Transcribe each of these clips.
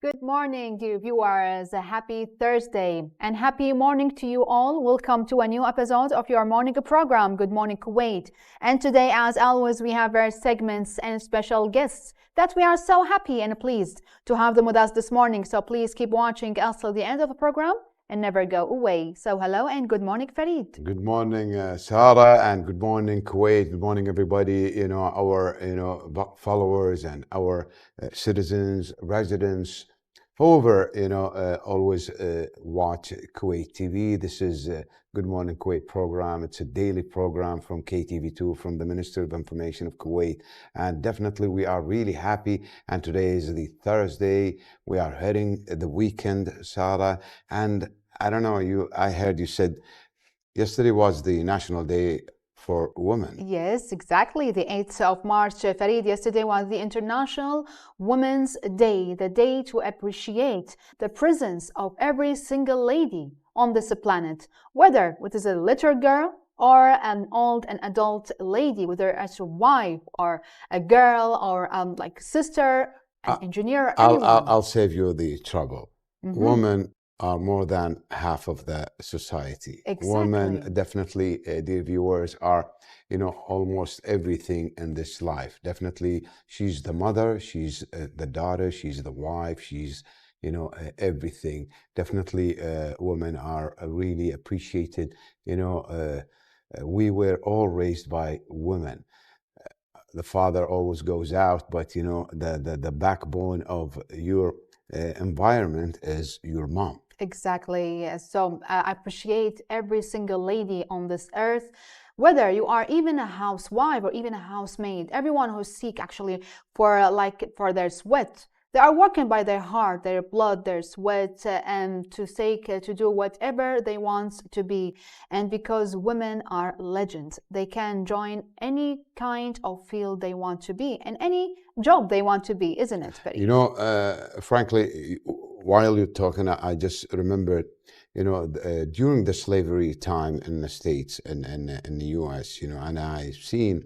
Good morning, dear viewers. A happy Thursday and happy morning to you all. Welcome to a new episode of your morning program, Good Morning Kuwait. And today, as always, we have our segments and special guests that we are so happy and pleased to have them with us this morning. So please keep watching us till the end of the program and never go away. So hello and good morning, Farid. Good morning, Sarah, and good morning, Kuwait. Good morning, everybody. Our followers and our citizens, residents, whoever always watch Kuwait TV. This is Good Morning Kuwait program. It's a daily program from KTV2, from the Minister of Information of Kuwait, and definitely we are really happy. And today is the Thursday. We are heading the weekend, Sarah, and I don't know, I heard you said yesterday was the National Day for Women. Yes, exactly. The 8th of March, Farid, yesterday was the International Women's Day, the day to appreciate the presence of every single lady on this planet, whether it is a little girl or an adult lady, whether it's a wife or a girl or like sister, an engineer, anyone. I'll save you the trouble. Women are more than half of the society. Exactly. Women definitely, dear viewers, are, almost everything in this life. Definitely, she's the mother, she's the daughter, she's the wife, she's, everything. Definitely, women are really appreciated. We were all raised by women. The father always goes out, but the backbone of your environment is your mom. Exactly. So I appreciate every single lady on this earth, whether you are even a housewife or even a housemaid, everyone who seek actually for their sweat. They are working by their heart, their blood, their sweat, and to do whatever they want to be. And because women are legends, they can join any kind of field they want to be and any job they want to be, isn't it, Farid? Frankly, while you're talking, I just remembered, during the slavery time in the States and in the US, and I've seen,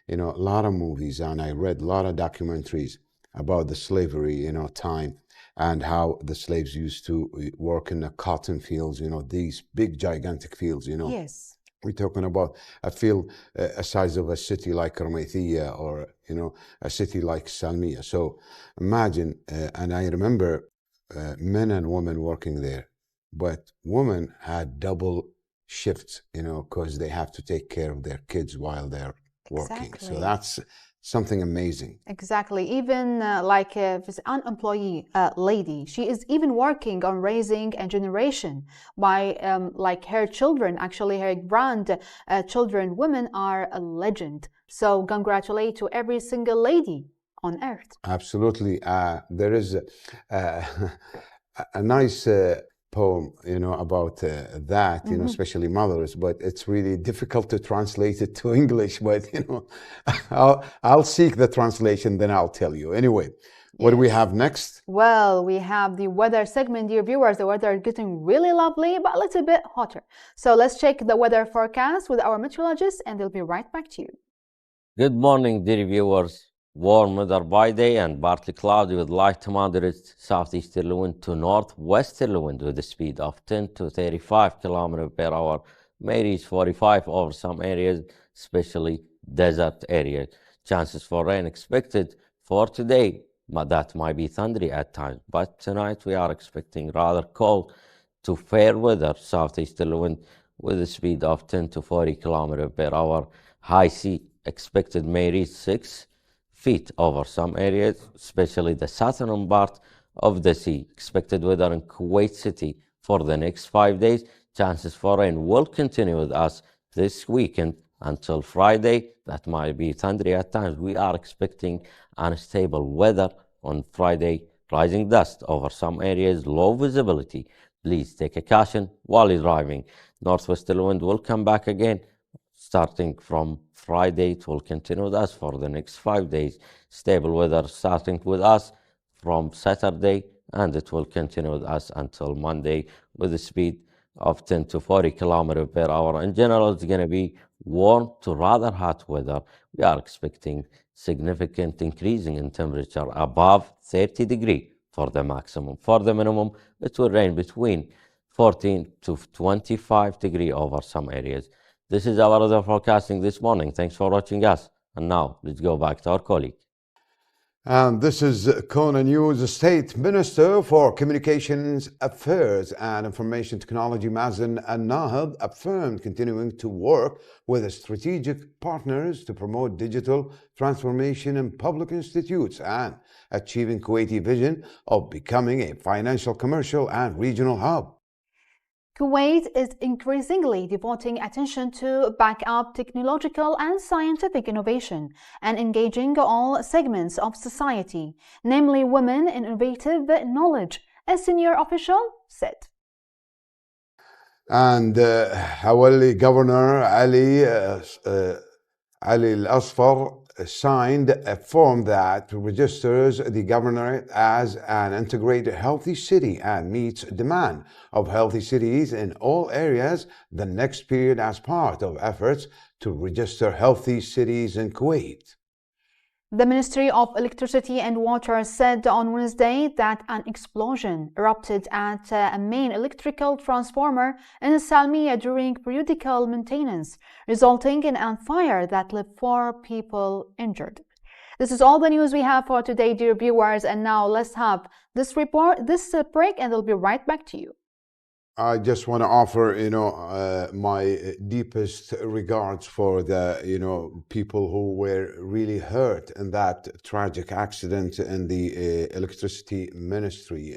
a lot of movies and I read a lot of documentaries about the slavery, time and how the slaves used to work in the cotton fields, these big, gigantic fields, Yes. We're talking about a field a size of a city like Rumaithia or, a city like Salmiya. So imagine, and I remember men and women working there, but women had double shifts, because they have to take care of their kids while they're working. Exactly. So that's something amazing. Exactly. Even if it's an employee lady, she is even working on raising a generation by her children, actually her grandchildren. Women are a legend. So congratulate to every single lady on earth. Absolutely. There is a nice poem, about that, especially mothers, but it's really difficult to translate it to English. But, I'll seek the translation, then I'll tell you. Anyway, what do we have next? Well, we have the weather segment, dear viewers. The weather is getting really lovely, but a little bit hotter. So let's check the weather forecast with our meteorologist, and they'll be right back to you. Good morning, dear viewers. Warm weather by day and partly cloudy with light to moderate southeasterly wind to northwesterly wind with a speed of 10 to 35 km per hour. May reach 45 over some areas, especially desert areas. Chances for rain expected for today, but that might be thundery at times. But tonight we are expecting rather cold to fair weather, southeasterly wind with a speed of 10 to 40 km per hour. High sea expected may reach 6 feet over some areas, especially the southern part of the sea. Expected weather in Kuwait City for the next 5 days. Chances for rain will continue with us this weekend until Friday. That might be thundery at times. We are expecting unstable weather on Friday. Rising dust over some areas, low visibility. Please take a caution while you're driving. Northwesterly wind will come back again. Starting from Friday, it will continue with us for the next 5 days. Stable weather starting with us from Saturday, and it will continue with us until Monday with a speed of 10 to 40 km per hour. In general, it's going to be warm to rather hot weather. We are expecting significant increasing in temperature above 30 degrees for the maximum. For the minimum, it will range between 14 to 25 degrees over some areas. This is our weather forecasting this morning. Thanks for watching us. And now, let's go back to our colleague. And this is Kona News. State Minister for Communications Affairs and Information Technology Mazen Al-Nahid affirmed continuing to work with strategic partners to promote digital transformation in public institutes and achieving Kuwaiti vision of becoming a financial, commercial, and regional hub. Kuwait is increasingly devoting attention to back up technological and scientific innovation and engaging all segments of society, namely women in innovative knowledge, a senior official said. And Hawali Governor Ali Al-Asfar signed a form that registers the governorate as an integrated healthy city and meets demand of healthy cities in all areas the next period as part of efforts to register healthy cities in Kuwait. The Ministry of Electricity and Water said on Wednesday that an explosion erupted at a main electrical transformer in Salmiya during periodical maintenance, resulting in a fire that left 4 people injured. This is all the news we have for today, dear viewers, and now let's have this break, and we'll be right back to you. I just want to offer, my deepest regards for the, people who were really hurt in that tragic accident in the electricity ministry,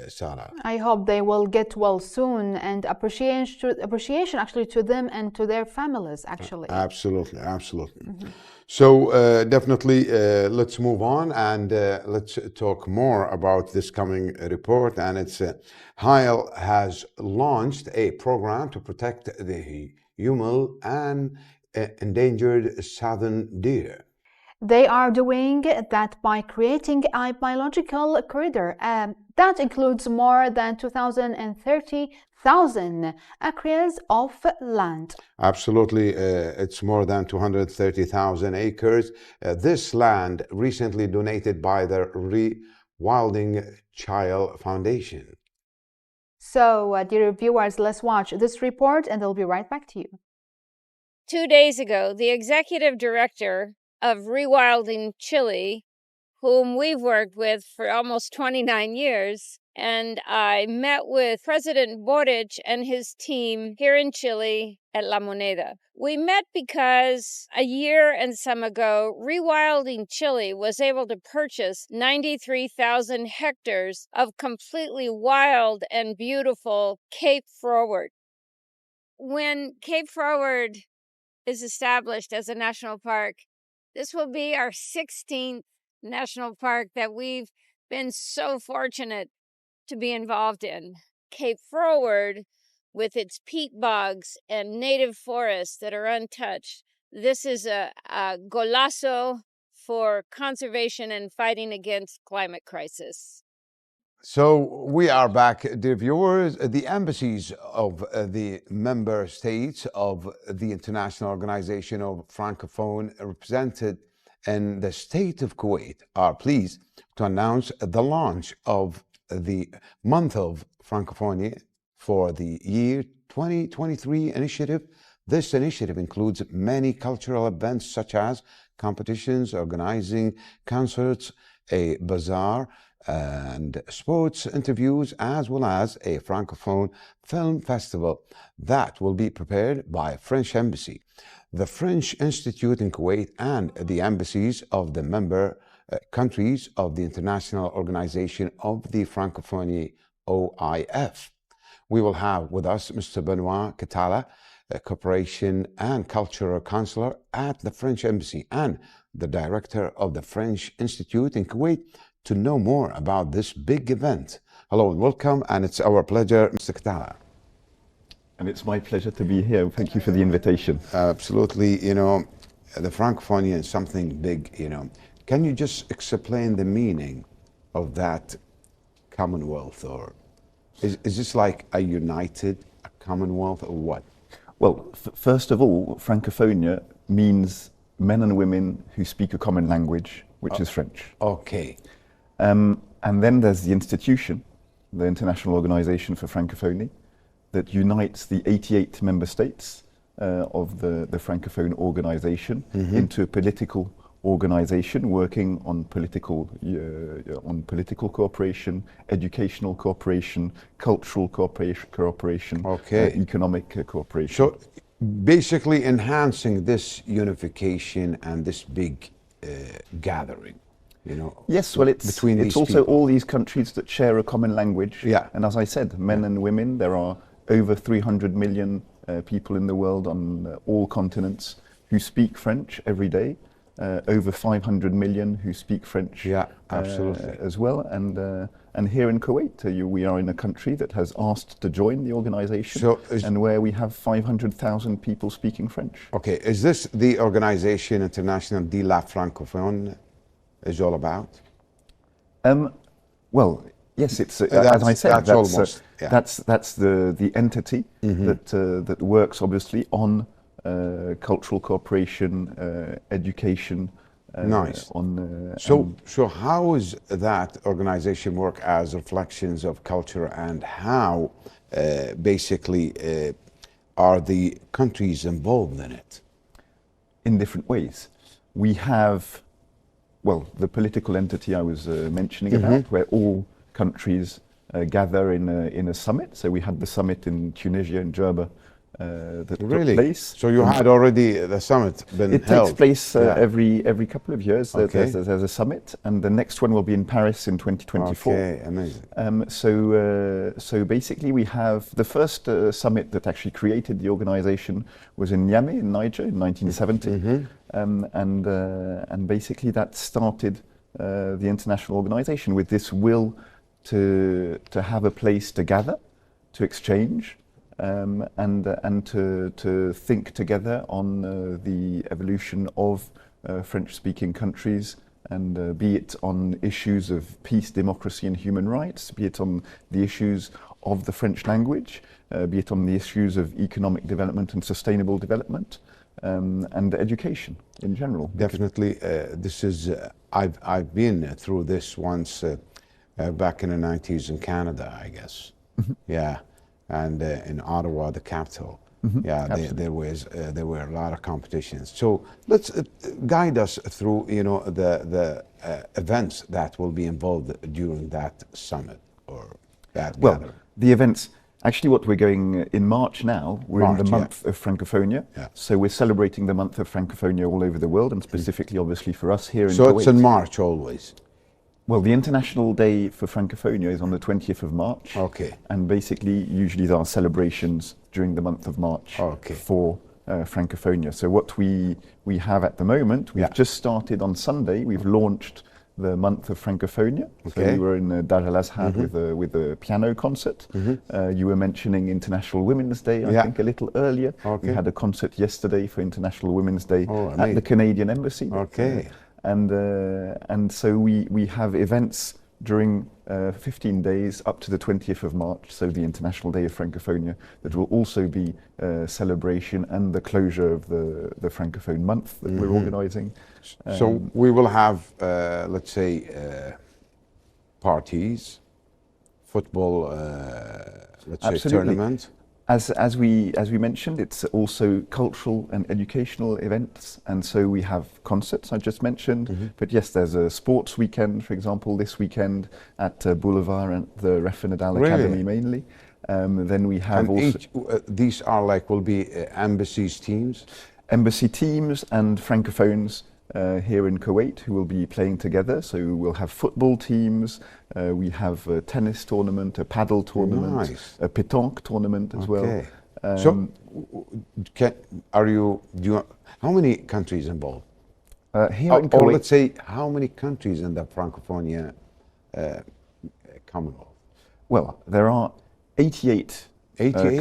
Sarah. I hope they will get well soon, and appreciation actually to them and to their families, actually. Absolutely, absolutely. Mm-hmm. So definitely let's move on and let's talk more about this coming report. And it's HIAL has launched a program to protect the huemul and endangered southern deer. They are doing that by creating a biological corridor that includes more than 230,000 acres of land. Absolutely, it's more than 230,000 acres. This land recently donated by the Rewilding Child Foundation. So, dear viewers, let's watch this report and I'll be right back to you. 2 days ago, the executive director of Rewilding Chile, whom we've worked with for almost 29 years, and I met with President Boric and his team here in Chile at La Moneda. We met because a year and some ago, Rewilding Chile was able to purchase 93,000 hectares of completely wild and beautiful Cape Froward. When Cape Froward is established as a national park, this will be our 16th national park that we've been so fortunate to be involved in. Cape Froward, with its peat bogs and native forests that are untouched, this is a golazo for conservation and fighting against climate crisis. So we are back, dear viewers. The embassies of the member states of the International Organization of Francophone represented in the state of Kuwait are pleased to announce the launch of the Month of Francophonie for the year 2023 initiative. This initiative includes many cultural events such as competitions, organizing concerts, a bazaar, and sports interviews, as well as a Francophone film festival that will be prepared by French Embassy, the French Institute in Kuwait, and the embassies of the member countries of the International Organization of the Francophonie, OIF. We will have with us Mr. Benoit Katala, Cooperation and Cultural Counselor at the French Embassy and the Director of the French Institute in Kuwait, to know more about this big event. Hello and welcome, and it's our pleasure, Mr. Katala. And it's my pleasure to be here. Thank you for the invitation. Absolutely. The Francophonie is something big, Can you just explain the meaning of that commonwealth, or is this like a united commonwealth, or what? Well, first of all, Francophonia means men and women who speak a common language, which is French. Okay. And then there's the institution, the International Organization for Francophonie, that unites the 88 member states of the Francophone organization into a political organization working on political cooperation, educational cooperation, cultural cooperation, economic cooperation. So basically enhancing this unification and this big gathering, you know. Yes, well, it's also people. All these countries that share a common language. Yeah. And as I said, men and women, there are over 300 million people in the world on all continents who speak French every day. Over 500 million who speak French absolutely. As well. And here in Kuwait, we are in a country that has asked to join the organization, and where we have 500,000 people speaking French. Okay, is this the organization International de la Francophone is all about? Well, yes, it's as I said, that's the entity that works obviously on cultural cooperation, education. Nice. So how is that organization work as reflections of culture, and how basically are the countries involved in it? In different ways. We have, well, the political entity I was mentioning about, where all countries gather in a summit. So we had the summit in Tunisia, in Jerba, that took place. So you had already the summit been held? It takes place every couple of years. There's a summit, and the next one will be in Paris in 2024. Okay, amazing. So basically we have the first summit that actually created the organization was in Niamey in Niger in 1970. And basically that started the international organization with this will to have a place to gather, to exchange, and to think together on the evolution of French-speaking countries, and be it on issues of peace, democracy and human rights, be it on the issues of the French language, be it on the issues of economic development and sustainable development, and education in general. Definitely, this is, I've been through this once back in the 90s in Canada, I guess. Yeah. And in Ottawa, the capital, there were a lot of competitions. So let's guide us through, you know, the events that will be involved during that summit or that gathering. The events. Actually, what we're going in March now, we're in the month of Francophonia. So we're celebrating the month of Francophonia all over the world, and specifically, obviously, for us here in Kuwait. So it's in March always? Well, the International Day for Francophonia is on the 20th of March. Okay. And basically, usually there are celebrations during the month of March for Francophonia. So what we have at the moment, we've just started on Sunday, we've launched the month of Francophonia. So we were in Dar al Azhar with a piano concert. You were mentioning International Women's Day, I think, a little earlier. We had a concert yesterday for International Women's Day at the Canadian Embassy. And so we have events during 15 days up to the 20th of March, so the International Day of Francophonia, that will also be celebration and the closure of the Francophone month that we're organizing. So we will have, let's say, parties, football, let's say, tournament. As we mentioned, it's also cultural and educational events, and so we have concerts I just mentioned. But yes, there's a sports weekend, for example, this weekend at Boulevard and the Rafa Nadal Academy mainly. Then we have these are like will be embassies teams, embassy teams and francophones here in Kuwait who will be playing together. So we'll have football teams, we have a tennis tournament, a paddle tournament, a pétanque tournament as well. So, how many countries involved? Here in Kuwait, or let's say, how many countries in the Francophonia Commonwealth? Well, there are 88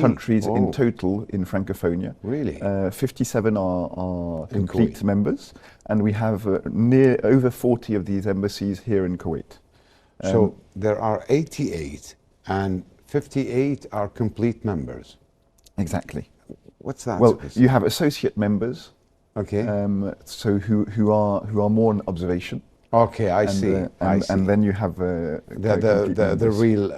countries in total in Francophonia. Really? 57 are complete members, and we have over 40 of these embassies here in Kuwait. So there are 88 and 58 are complete members. Exactly. What's that? Well, you have associate members. Okay. So who are more on observation. Okay, I And, see. I see. and then you have complete the members. real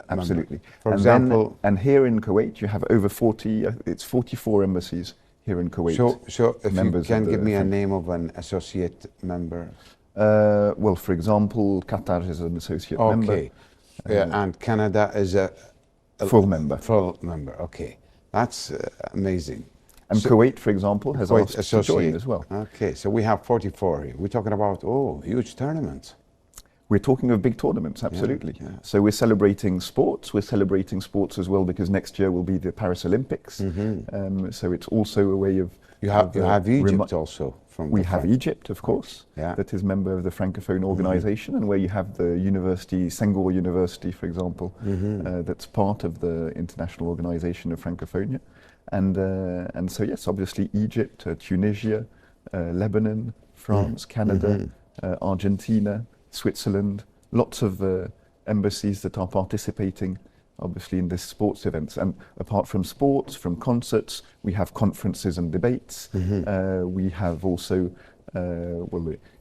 Absolutely. member. For And example, and here in Kuwait, you have over 40. It's 44 embassies here in Kuwait. so if you members can of give the me a French- name of an associate member. Well, for example, Qatar is an associate member. Okay. And Canada is a Full member. Full member. Okay, that's amazing. And So- Kuwait, for example, has Kuwait asked to associate join as well. Okay, so we have 44 here. We're talking about huge tournaments. We're talking of big tournaments, absolutely. yeah. So we're celebrating sports. We're celebrating sports as well because next year will be the Paris Olympics. So it's also a way of You have Egypt remi- also from. We the have front. Egypt, of course, Yeah. that is member of the Francophone organization, and where you have the university, Senghor University, for example, that's part of the international organization of Francophonia. And so, yes, obviously Egypt, Tunisia, Lebanon, France, Canada, Argentina, Switzerland, lots of embassies that are participating obviously in this sports events. And apart from sports, from concerts, we have conferences and debates. We have also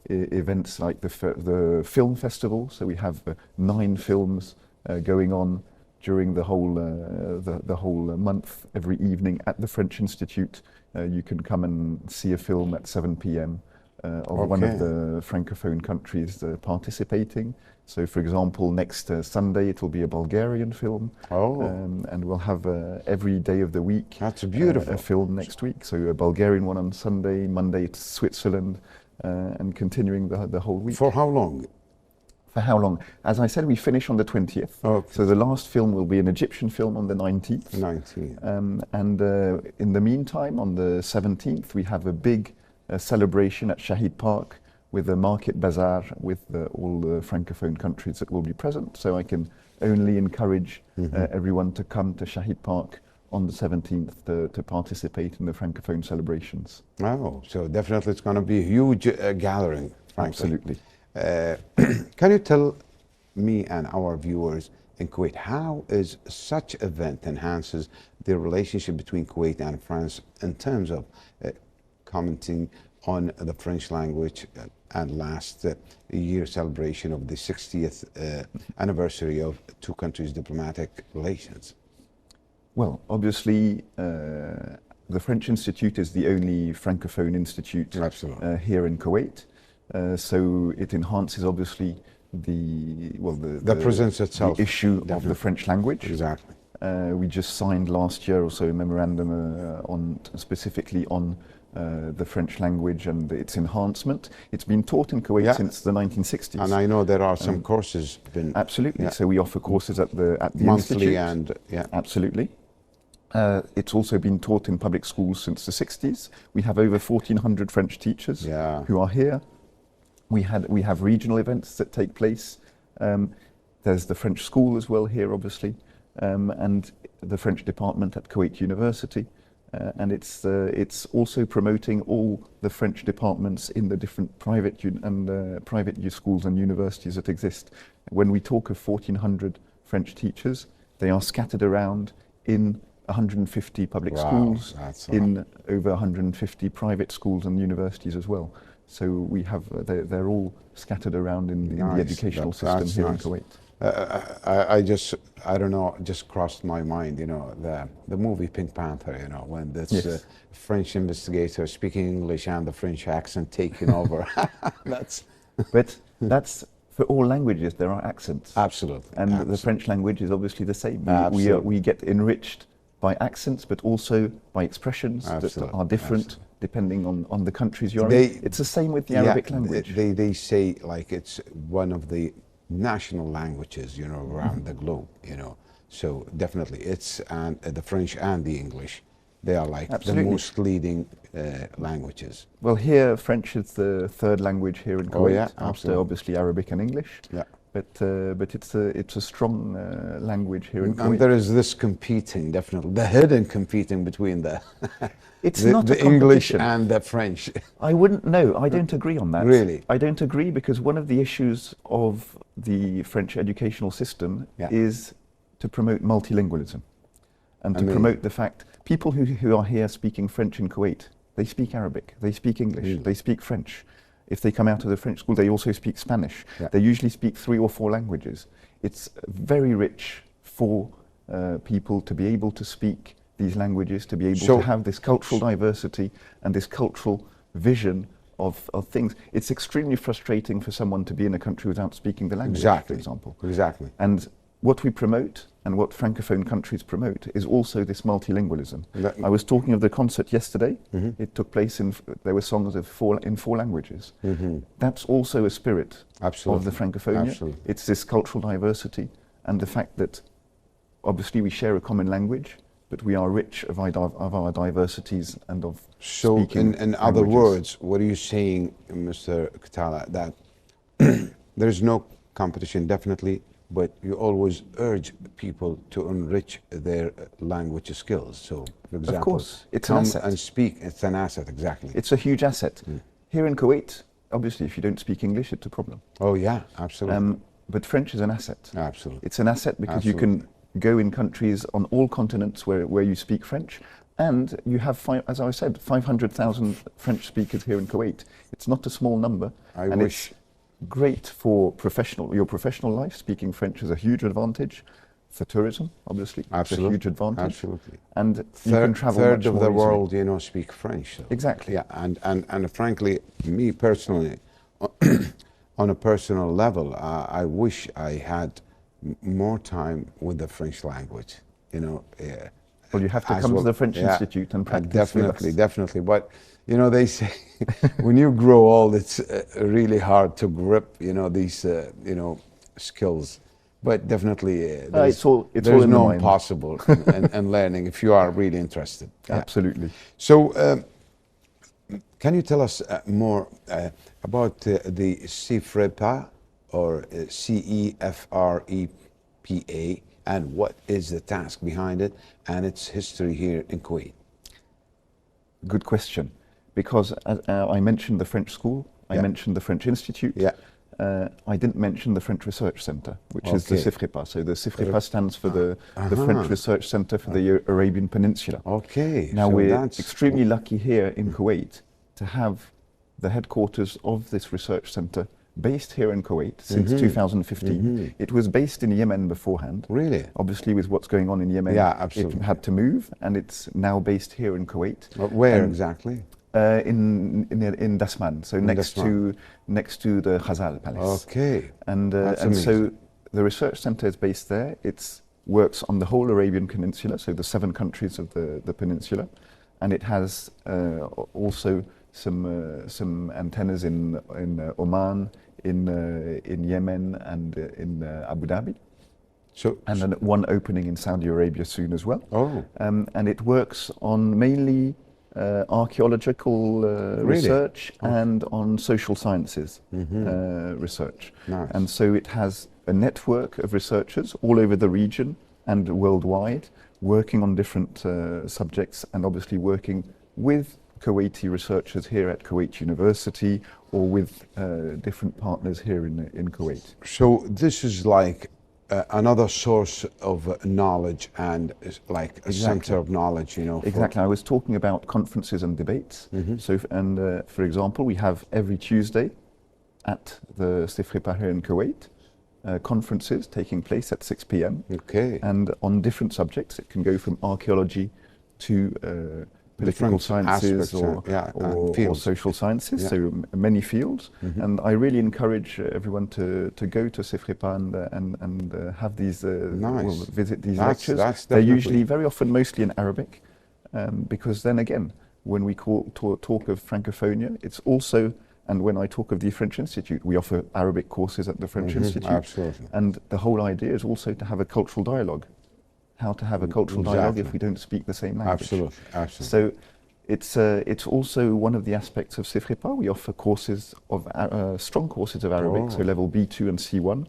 events like the film festival. So we have 9 films going on during the whole month. Every evening at the French Institute, you can come and see a film at 7 p.m. Of one of the Francophone countries participating. So, for example, next Sunday it will be a Bulgarian film. And we'll have every day of the week. That's beautiful. A film next week. So a Bulgarian one on Sunday, Monday it's Switzerland, and continuing the whole week. For how long? For how long? As I said, we finish on the 20th. Okay. So the last film will be an Egyptian film on the 19th. 19. And in the meantime, on the 17th, we have a big celebration at Shahid Park with a market bazaar with all the Francophone countries that will be present. So I can only encourage everyone to come to Shahid Park on the 17th to participate in the Francophone celebrations. Oh, so definitely it's going to be a huge gathering, frankly. Absolutely. Can you tell me and our viewers in Kuwait, how is such event enhances the relationship between Kuwait and France in terms of commenting on the French language and last year celebration of the 60th anniversary of two countries' diplomatic relations? Well, obviously, the French Institute is the only Francophone institute here in Kuwait. So it enhances, obviously, the presence itself, the issue of the French language. Exactly. We just signed last year also a memorandum specifically on the French language and its enhancement. It's been taught in Kuwait since the 1960s. And I know there are some courses been... Absolutely. Yeah. So we offer courses at the monthly institute. And Absolutely. It's also been taught in public schools since the 60s. We have over 1,400 French teachers who are here. We have regional events that take place. There's the French school as well here, obviously, and the French department at Kuwait University. And it's also promoting all the French departments in the different private schools and universities that exist. When we talk of 1,400 French teachers, they are scattered around in 150 public schools, in over 150 private schools and universities as well. So we have they're all scattered around in the educational system here in Kuwait. I don't know, just crossed my mind, you know, the movie Pink Panther, you know, when this French investigator speaking English and the French accent taking over. But that's for all languages, there are accents. Absolutely. And the French language is obviously the same. We get enriched by accents, but also by expressions that are different depending on the countries you're in. It's the same with the Arabic language. They say like it's one of the national languages, you know, around the globe, you know. So definitely it's the French and the English. They are like the most leading languages. Well, here French is the third language here in Kuwait, after obviously Arabic and English. Yeah. But it's a strong language here in Kuwait. And there is this competing, definitely, the hidden competing between the the English and the French. I wouldn't know. I don't agree on that. Really? I don't agree because one of the issues of the French educational system is to promote multilingualism and to promote the fact people who are here speaking French in Kuwait, they speak Arabic, they speak English, they speak French. if they come out of the French school, they also speak Spanish. Yeah. They usually speak 3 or 4 languages. It's very rich for people to be able to speak these languages, to be able to have this cultural diversity and this cultural vision of things. It's extremely frustrating for someone to be in a country without speaking the language, for example. Exactly. And what we promote and what Francophone countries promote is also this multilingualism. I was talking of the concert yesterday. It took place there were songs in 4 languages. That's also a spirit of the Francophonia. Absolutely. It's this cultural diversity and the fact that obviously we share a common language, but we are rich of our diversities and of speaking in other words, what are you saying, Mr. Katala, that there's no competition, definitely, but you always urge people to enrich their language skills. So, for example, of course, it's an asset. And speak. It's an asset, exactly. It's a huge asset. Here in Kuwait, obviously, if you don't speak English, it's a problem. Oh yeah, absolutely. But French is an asset. Absolutely. It's an asset because you can go in countries on all continents where you speak French, and you have, as I said, 500,000 French speakers here in Kuwait. It's not a small number. It's great for your professional life. Speaking French is a huge advantage. For tourism, obviously, it's a huge advantage. Absolutely. And you can travel third much of more the easily. world, speak French. So. Exactly. Yeah, and frankly, me personally, on a personal level, I wish I had more time with the French language. Well, you have to come to the French Institute and practice. Definitely. But they say when you grow old, it's really hard to grip these skills. But definitely, there's no impossible in learning if you are really interested. Absolutely. So, can you tell us more about the CEFREPA or CEFREPA, and what is the task behind it and its history here in Kuwait? Good question, because I mentioned the French school, I mentioned the French Institute. I didn't mention the French Research Center, which is the CEFREPA. So the CEFREPA stands for the French Research Center for the Arabian Peninsula. Okay. Now we're extremely lucky here in Kuwait to have the headquarters of this research center based here in Kuwait since 2015. It was based in Yemen beforehand. Really? Obviously, with what's going on in Yemen, it had to move, and it's now based here in Kuwait. Where exactly? In Dasman, so next to the Khazal Palace. Okay. And so the research center is based there. It works on the whole Arabian Peninsula, so the 7 countries of the peninsula, and it has also some antennas in Oman, in Yemen, and in Abu Dhabi. And then one opening in Saudi Arabia soon as well. Oh. And it works on mainly archaeological research and on social sciences research. Nice. And so it has a network of researchers all over the region and worldwide, working on different subjects, and obviously working with Kuwaiti researchers here at Kuwait University, or with different partners here in Kuwait. So this is like another source of knowledge and like a center of knowledge, Exactly. I was talking about conferences and debates. So, for example, we have every Tuesday at the CEFREPA here in Kuwait, conferences taking place at 6 p.m. Okay. And on different subjects. It can go from archaeology to political sciences or social sciences, so many fields. And I really encourage everyone to go to CEFREPA and have these, visit these lectures. They're usually, very often, mostly in Arabic, because then again, when we talk of Francophonia, it's also, and when I talk of the French Institute, we offer Arabic courses at the French Institute. Absolutely. And the whole idea is also to have a cultural dialogue. How to have a cultural dialogue if we don't speak the same language. Absolutely. So it's also one of the aspects of CEFREPA. We offer courses of strong courses of Arabic, so level B2 and C1,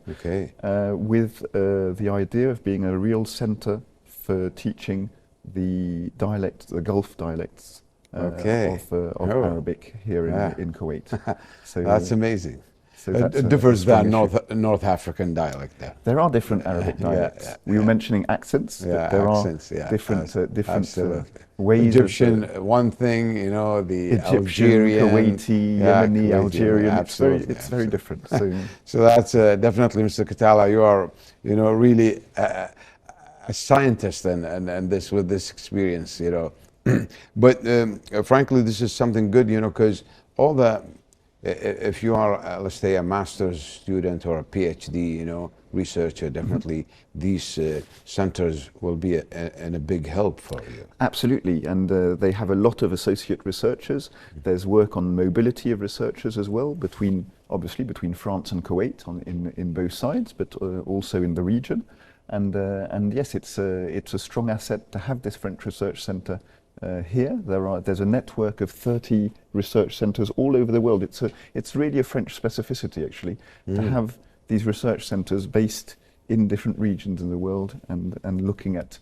with the idea of being a real center for teaching the Gulf dialects of Arabic here in Kuwait. So that's amazing. So that's It a differs strong than issue. North African dialect there. There are different Arabic dialects. We were mentioning accents, but there accents, are different absolutely. ways Egyptian, of one thing, you know, the Egyptian, Algerian, Kuwaiti, Yemeni, Kuwaiti, Algerian. absolutely, It's very different. So so that's definitely, Mr. Katala, you are, you know, really a scientist and this with this experience, you know. But frankly, this is something good, you know, because all the if you are, let's say, a master's student or a PhD, you know, researcher, definitely these centers will be a big help for you. absolutely, and they have a lot of associate researchers. There's work on mobility of researchers as well, obviously between France and Kuwait in both sides, but also in the region. And yes, it's a strong asset to have this French research center here. There's a network of 30 research centers all over the world. It's really a French specificity, actually, to have these research centers based in different regions in the world and looking at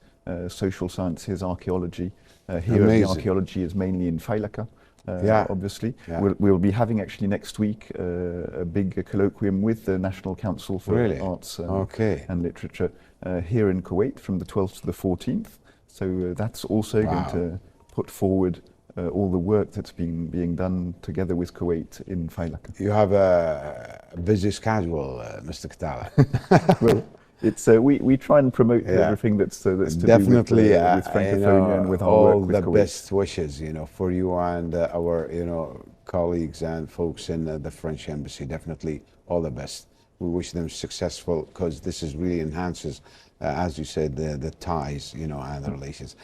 social sciences, archaeology. Here the archaeology is mainly in Failaka. Obviously. Yeah. We'll be having actually next week a big colloquium with the National Council for Arts and Literature here in Kuwait from the 12th to the 14th. So that's also going to put forward all the work that's being done together with Kuwait in Failaka. You have a busy schedule, Mr. Katala. Well, it's we try and promote everything that's to definitely do with Francophonia, you know, and with our all work with the Kuwait. best wishes, you know, for you and our, you know, colleagues and folks in the French embassy. Definitely all the best. We wish them successful because this is really enhances, as you said, the ties, you know, and the relations.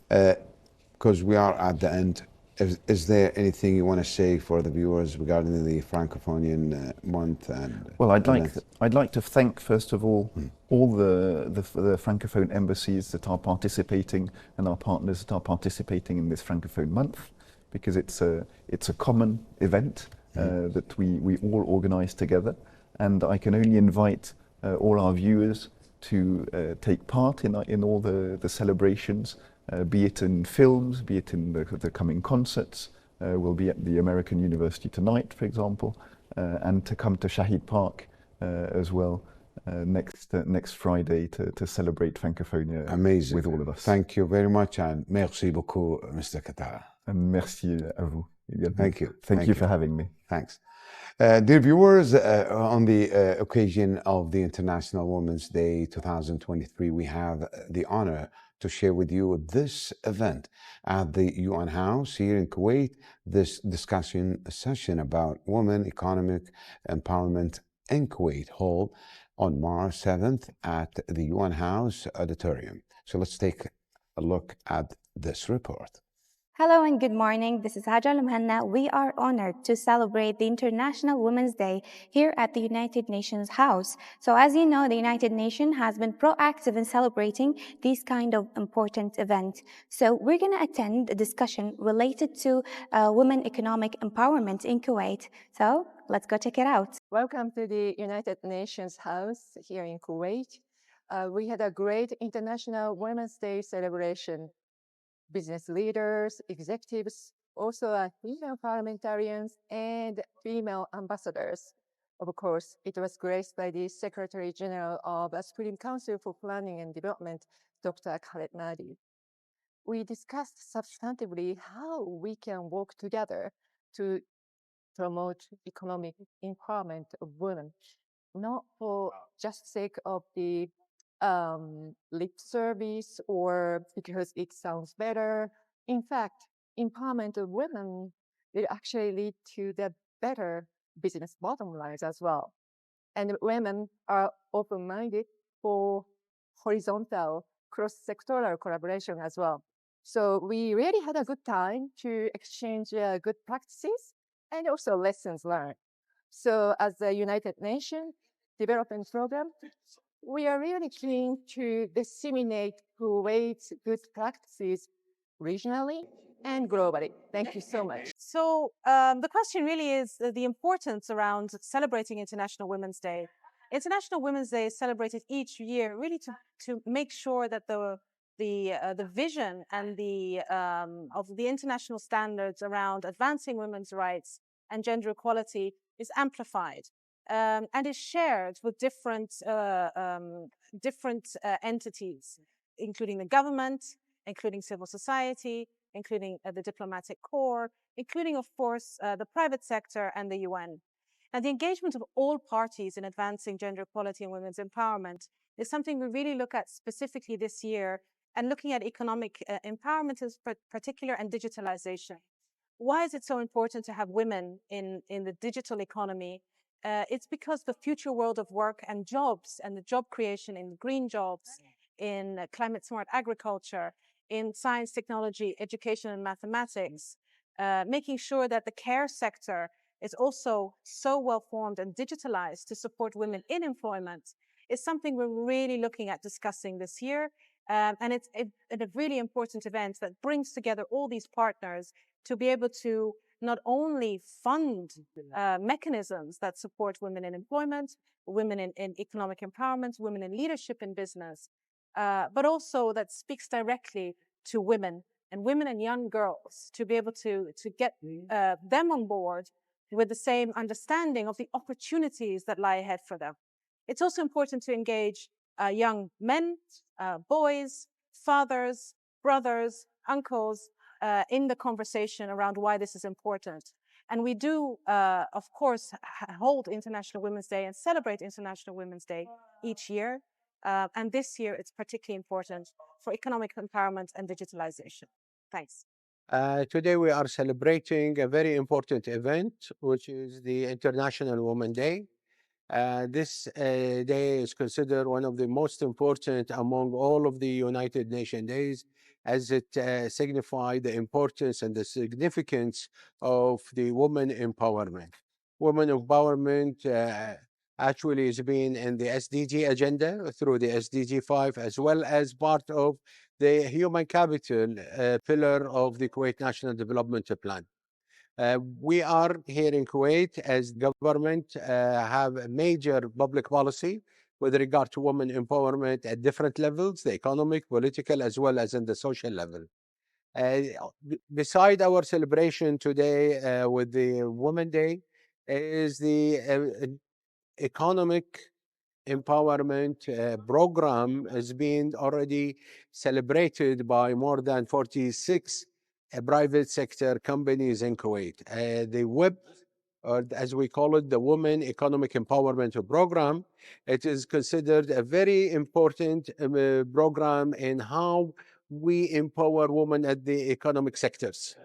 Because we are at the end. Is there anything you want to say for the viewers regarding the Francophonian month? And well, I'd like to thank first of all the Francophone embassies that are participating and our partners that are participating in this Francophone month, because it's a common event that we all organise together, and I can only invite all our viewers to take part in all the celebrations. Be it in films, be it in the coming concerts. We'll be at the American University tonight, for example, and to come to Shahid Park as well next Friday to celebrate Francophonia with all of us. Thank you very much, and merci beaucoup, Mr. Katala. Merci à vous. Thank you. Thank you for having me. Thanks. Dear viewers, on the occasion of the International Women's Day 2023, we have the honor to share with you this event at the UN House here in Kuwait, this discussion session about women economic empowerment in Kuwait, held on March 7th at the UN House auditorium. So let's take a look at this report. Hello and good morning. This is Hajar Al-Muhanna. We are honored to celebrate the International Women's Day here at the United Nations House. So as you know, the United Nations has been proactive in celebrating these kind of important events. So we're going to attend a discussion related to women economic empowerment in Kuwait. So let's go check it out. Welcome to the United Nations House here in Kuwait. We had a great International Women's Day celebration. Business leaders, executives, also female parliamentarians and female ambassadors. Of course, it was graced by the Secretary General of the Supreme Council for Planning and Development, Dr. Khaled Mahdi. We discussed substantively how we can work together to promote economic empowerment of women, not for just sake of the lip service or because it sounds better. In fact, empowerment of women will actually lead to the better business bottom lines as well. And women are open-minded for horizontal cross-sectoral collaboration as well. So we really had a good time to exchange good practices and also lessons learned. So as the United Nations Development Program, we are really keen to disseminate Kuwait's good practices regionally and globally. Thank you so much. So the question really is the importance around celebrating International Women's Day. International Women's Day is celebrated each year really to make sure that the vision and of the international standards around advancing women's rights and gender equality is amplified. and is shared with different entities, including the government, including civil society, including the diplomatic corps, including, of course, the private sector and the UN. And the engagement of all parties in advancing gender equality and women's empowerment is something we really look at specifically this year, and looking at economic empowerment in particular and digitalization. Why is it so important to have women in the digital economy? It's because the future world of work and jobs, and the job creation in green jobs, in climate smart agriculture, in science, technology, education and mathematics, making sure that the care sector is also so well formed and digitalized to support women in employment, is something we're really looking at discussing this year. And it's a really important event that brings together all these partners to be able to not only fund mechanisms that support women in employment, women in economic empowerment, women in leadership in business, but also that speaks directly to women and young girls, to be able to get them on board with the same understanding of the opportunities that lie ahead for them. It's also important to engage young men, boys, fathers, brothers, uncles, in the conversation around why this is important. And we do, of course, hold International Women's Day and celebrate International Women's Day each year. And this year, it's particularly important for economic empowerment and digitalization. Thanks. Today we are celebrating a very important event, which is the International Women's Day. This day is considered one of the most important among all of the United Nations days, as it signifies the importance and the significance of the women empowerment. Women empowerment actually has been in the SDG agenda through the SDG 5, as well as part of the human capital pillar of the Kuwait National Development Plan. We are here in Kuwait as government have a major public policy with regard to women empowerment at different levels, the economic, political, as well as in the social level. Beside our celebration today with the Women's Day is the economic empowerment program has been already celebrated by more than 46 private sector companies in Kuwait. The WEB, or as we call it, the Women Economic Empowerment Program, it is considered a very important program in how we empower women at the economic sectors.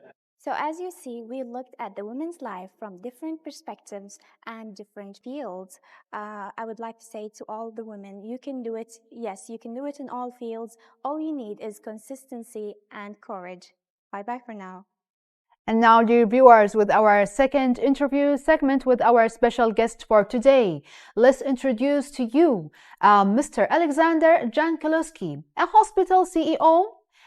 So as you see, we looked at the women's life from different perspectives and different fields. I would like to say to all the women, you can do it. Yes, you can do it in all fields. All you need is consistency and courage. Bye-bye for now. And now, dear viewers, with our second interview segment with our special guest for today, let's introduce to you Mr. Alexander Jankalowski, a hospital CEO,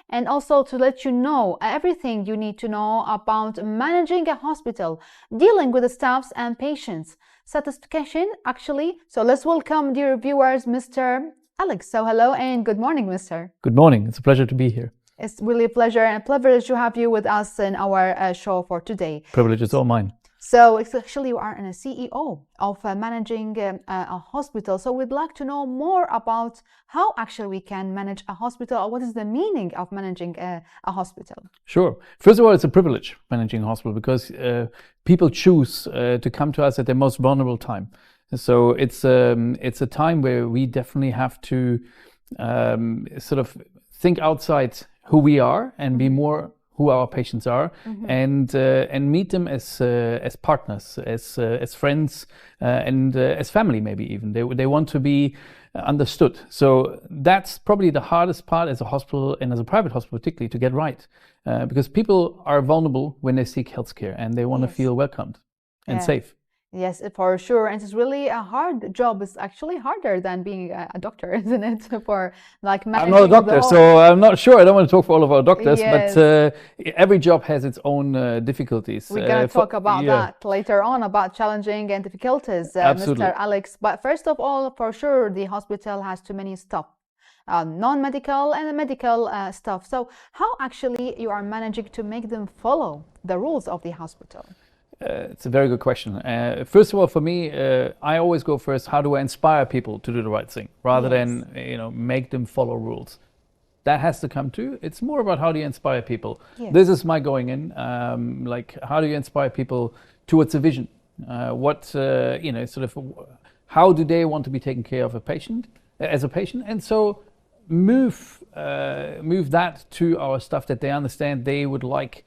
and also to let you know everything you need to know about managing a hospital, dealing with the staffs and patients, satisfaction actually. So let's welcome, dear viewers, Mr. Alex. So hello and good morning, Mr. Good morning. It's a pleasure to be here. It's really a pleasure and a privilege to have you with us in our show for today. Privilege is all mine. So it's actually you are a CEO of managing a hospital. So we'd like to know more about how actually we can manage a hospital, or what is the meaning of managing a hospital? Sure. First of all, it's a privilege managing a hospital because people choose to come to us at their most vulnerable time. So it's a time where we definitely have to sort of think outside who we are and be more who our patients are, and meet them as partners, as friends, and as family maybe even. They want to be understood. So that's probably the hardest part as a hospital and as a private hospital particularly to get right, because people are vulnerable when they seek healthcare and they want to feel welcomed and safe. Yes, for sure. And it's really a hard job. It's actually harder than being a doctor, isn't it? For like managing. I'm not a doctor, so I'm not sure. I don't want to talk for all of our doctors, but every job has its own difficulties. We're going to talk about that later on, about challenging and difficulties, Mr. Alex. But first of all, for sure, the hospital has too many staff, non-medical and medical stuff. So how actually you are managing to make them follow the rules of the hospital? It's a very good question. First of all, for me, I always go first. How do I inspire people to do the right thing, rather than make them follow rules? That has to come too. It's more about how do you inspire people. Yes. This is my going in. Like, how do you inspire people towards a vision? How do they want to be taken care of as a patient? And so move that to our stuff that they understand they would like.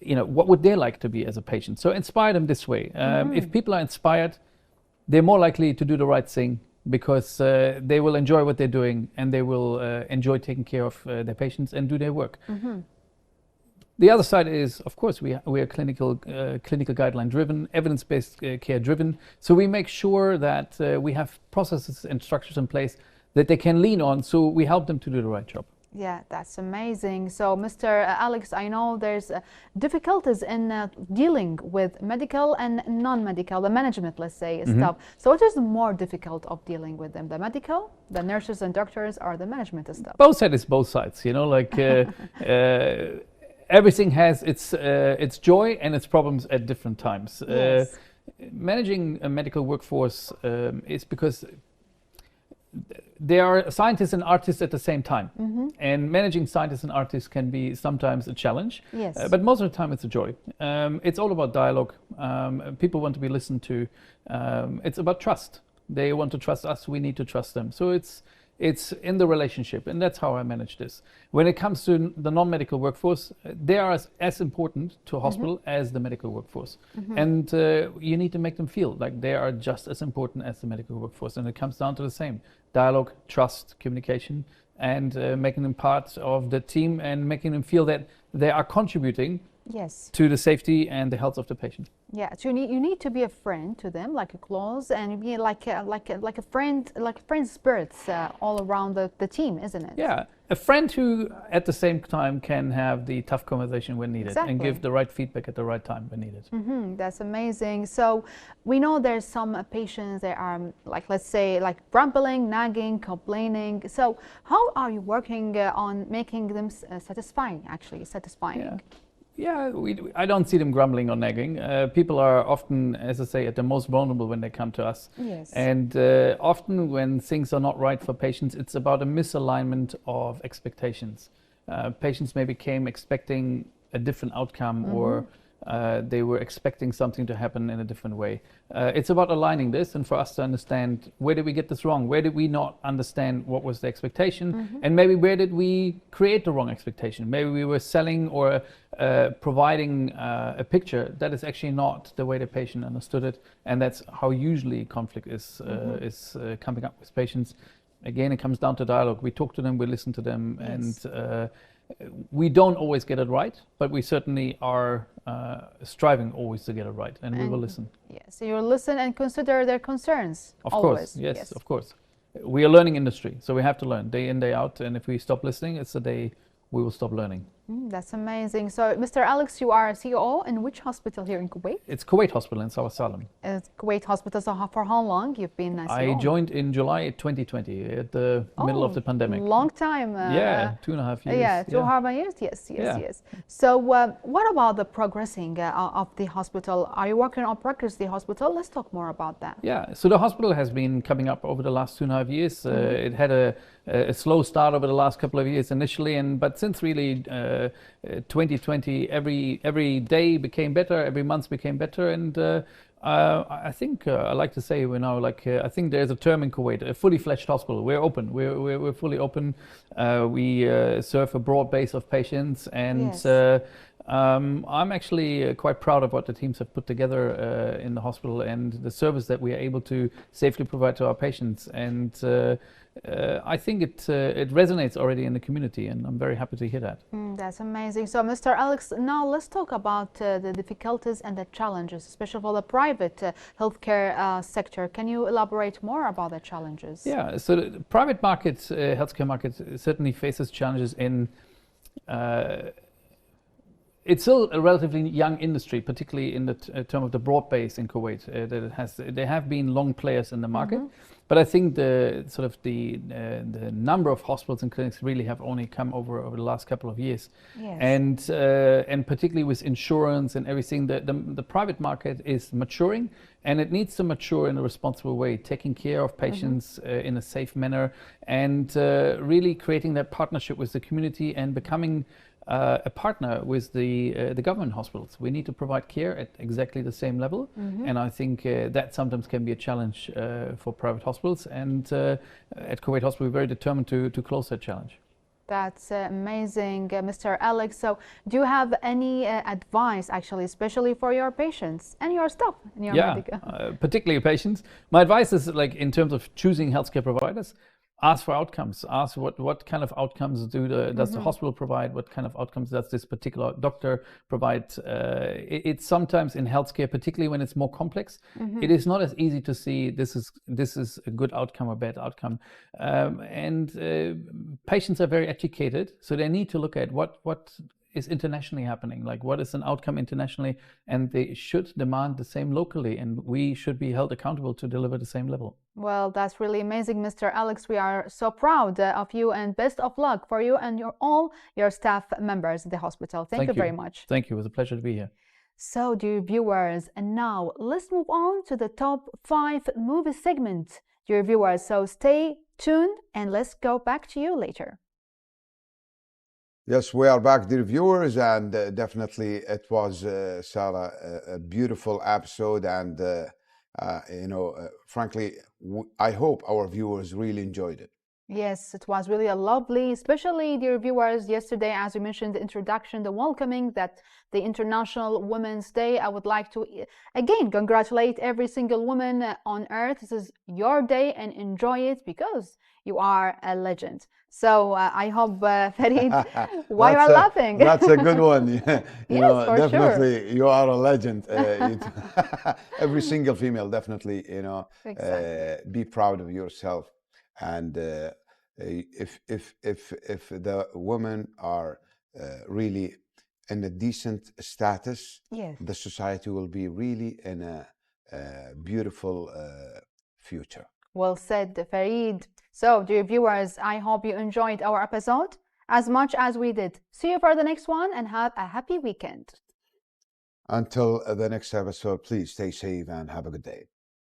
What would they like to be as a patient? So inspire them this way. If people are inspired, they're more likely to do the right thing, because they will enjoy what they're doing, and they will enjoy taking care of their patients and do their work. The other side is, of course, we are clinical guideline driven, evidence-based care driven. So we make sure that we have processes and structures in place that they can lean on, so we help them to do the right job. Yeah, that's amazing. So, Mr. Alex, I know there's difficulties in dealing with medical and non-medical, the management, let's say, stuff. So what is more difficult of dealing with them? The medical, the nurses and doctors, or the management stuff? Both sides, everything has its joy and its problems at different times. Yes. Managing a medical workforce is because there are scientists and artists at the same time, and managing scientists and artists can be sometimes a challenge. Yes. But most of the time it's a joy. It's all about dialogue. People want to be listened to. It's about trust. They want to trust us. We need to trust them. So it's in the relationship, and that's how I manage this. When it comes to the non-medical workforce, they are as important to a hospital as the medical workforce. And you need to make them feel like they are just as important as the medical workforce. And it comes down to the same: dialogue, trust, communication, and making them part of the team, and making them feel that they are contributing to the safety and the health of the patient. Yeah, so you need to be a friend to them, like a close, and be like a friend, like friend spirits all around the team, isn't it? Yeah, a friend who at the same time can have the tough conversation when needed, Exactly. and give the right feedback at the right time when needed. That's amazing. So we know there's some patients that are let's say grumbling, nagging, complaining. So how are you working on making them satisfying? Yeah, I don't see them grumbling or nagging. People are often, as I say, at the most vulnerable when they come to us. Yes. And often when things are not right for patients, it's about a misalignment of expectations. Patients maybe came expecting a different outcome, or they were expecting something to happen in a different way. It's about aligning this, and for us to understand, where did we get this wrong? Where did we not understand what was the expectation? And maybe where did we create the wrong expectation? Maybe we were selling or providing a picture that is actually not the way the patient understood it. And that's how usually conflict is coming up with patients. Again, it comes down to dialogue. We talk to them, we listen to them, Yes. and we don't always get it right, but we certainly are striving always to get it right, and we will listen. Yes, so you'll listen and consider their concerns. Of always. course, yes, of course. We are learning industry, so we have to learn day in, day out, and if we stop listening, it's the day we will stop learning. That's amazing. So, Mr. Alex, you are a CEO in which hospital here in Kuwait? It's Kuwait Hospital in South Salem. Kuwait Hospital. So for how long you've been a CEO? I joined in July 2020 at the middle of the pandemic. Long time. Yeah, 2.5 years. Yeah, 2.5 years. Yes. So what about the progressing of the hospital? Are you working on progress the hospital? Let's talk more about that. Yeah, so the hospital has been coming up over the last 2.5 years. It had a slow start over the last couple of years initially, but since really 2020, every day became better, every month became better, and I think I like to say we're now I think there's a term in Kuwait, a fully fledged hospital. We're open. We're fully open. We serve a broad base of patients, and Yes. I'm actually quite proud of what the teams have put together in the hospital, and the service that we are able to safely provide to our patients. And I think it resonates already in the community, and I'm very happy to hear that. That's amazing. So, Mr. Alex, now let's talk about the difficulties and the challenges, especially for the private healthcare sector. Can you elaborate more about the challenges? Yeah, so the private market, healthcare market, certainly faces challenges in. It's still a relatively young industry, particularly in the term of the broad base in Kuwait. There have been long players in the market, But I think the sort of the number of hospitals and clinics really have only come over the last couple of years. Yes. And particularly with insurance and everything, the private market is maturing, and it needs to mature in a responsible way, taking care of patients in a safe manner, and really creating that partnership with the community and becoming a partner with the government hospitals. We need to provide care at exactly the same level, and I think that sometimes can be a challenge for private hospitals. And at Kuwait Hospital, we're very determined to close that challenge. That's amazing, Mr. Alex. So do you have any advice, actually, especially for your patients and your staff in your medical? Particularly patients. My advice is, like, in terms of choosing healthcare providers, ask for outcomes. Ask what kind of outcomes does the hospital provide? What kind of outcomes does this particular doctor provide? It's sometimes in healthcare, particularly when it's more complex, it is not as easy to see this is a good outcome or bad outcome. And patients are very educated, so they need to look at what is internationally happening, like what is an outcome internationally, and they should demand the same locally, and we should be held accountable to deliver the same level. Well, that's really amazing, Mr. Alex. We are so proud of you, and best of luck for you and all your staff members at the hospital. Thank you very much. Thank you. It was a pleasure to be here. So, dear viewers, and now let's move on to the top 5 movie segment, dear viewers. So stay tuned, and let's go back to you later. Yes, we are back, dear viewers, and definitely it was, Sarah, a beautiful episode, and frankly, I hope our viewers really enjoyed it. Yes, it was really a lovely, especially, dear viewers, yesterday, as we mentioned, the introduction, the welcoming, that the International Women's Day. I would like to, again, congratulate every single woman on earth. This is your day, and enjoy it because you are a legend. So I hope, Farid, why you are laughing? That's a good one. Yes, for definitely, sure. you are a legend. Every single female, definitely, Exactly. be proud of yourself. And if the women are really in a decent status, Yes. the society will be really in a beautiful future. Well said, Farid. So, dear viewers, I hope you enjoyed our episode as much as we did. See you for the next one, and have a happy weekend. Until the next episode, please stay safe and have a good day.